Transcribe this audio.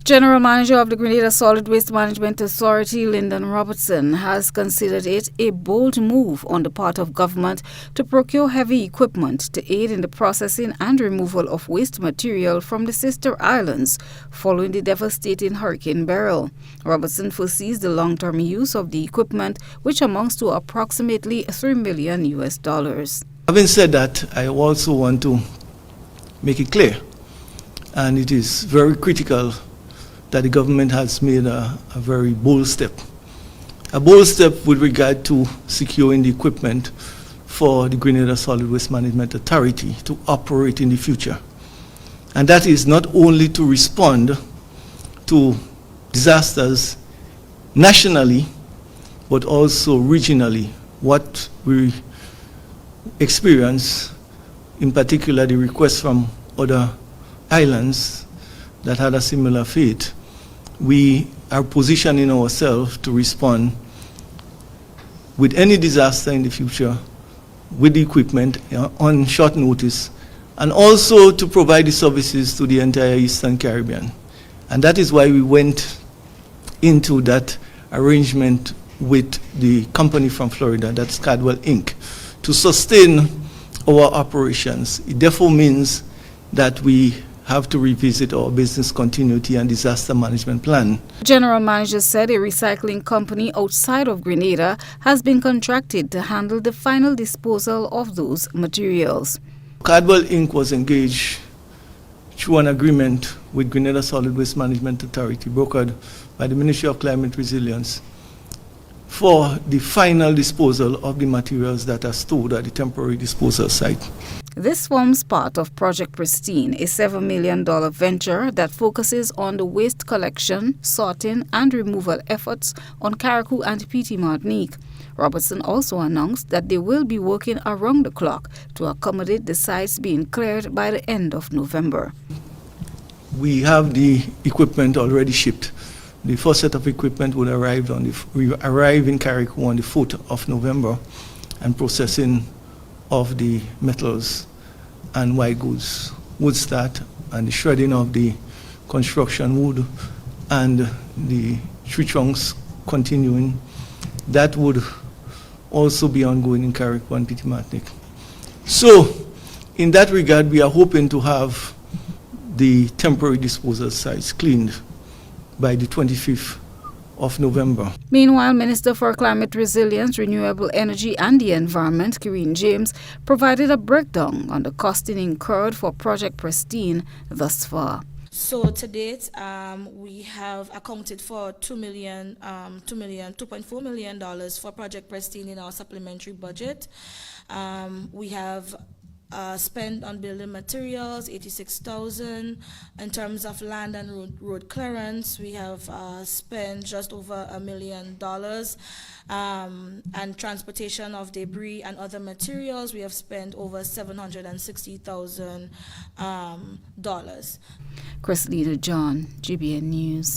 General Manager of the Grenada Solid Waste Management Authority, Lyndon Robertson, has considered it a bold move on the part of government to procure heavy equipment to aid in the processing and removal of waste material from the sister islands following the devastating Hurricane Beryl. Robertson foresees the long-term use of the equipment, which amounts to approximately $3 million. Having said that, I also want to make it clear, and it is very critical that the government has made a very bold step. A bold step with regard to securing the equipment for the Grenada Solid Waste Management Authority to operate in the future. And that is not only to respond to disasters nationally, but also regionally. What we experience, in particular the requests from other islands that had a similar fate, we are positioning ourselves to respond with any disaster in the future with the equipment on short notice, and also to provide the services to the entire Eastern Caribbean. And that is why we went into that arrangement with the company from Florida, that's Cardwell Inc., to sustain our operations. It therefore means that we have to revisit our business continuity and disaster management plan. General Manager said a recycling company outside of Grenada has been contracted to handle the final disposal of those materials. Cardwell Inc. was engaged through an agreement with Grenada Solid Waste Management Authority, brokered by the Ministry of Climate Resilience, for the final disposal of the materials that are stored at the temporary disposal site. This forms part of Project Pristine, a $7 million venture that focuses on the waste collection, sorting, and removal efforts on Carriacou and PT Martinique. Robertson also announced that they will be working around the clock to accommodate the sites being cleared by the end of November. We have the equipment already shipped. The first set of equipment will arrive in Carriacou on the 4th of November, and processing of the metals and white goods would start, and the shredding of the construction wood and the tree trunks continuing. That would also be ongoing in Carriacou and PT Martinique. So in that regard, we are hoping to have the temporary disposal sites cleaned by the 25th of November. Meanwhile, Minister for Climate Resilience, Renewable Energy and the Environment, Karen James, provided a breakdown on the costing incurred for Project Pristine thus far. So to date, we have accounted for $2.4 million for Project Pristine in our supplementary budget. We have spent on building materials, $86,000. In terms of land and road clearance, we have spent just over $1 million. And transportation of debris and other materials, we have spent over $760,000. Christina John, GBN News.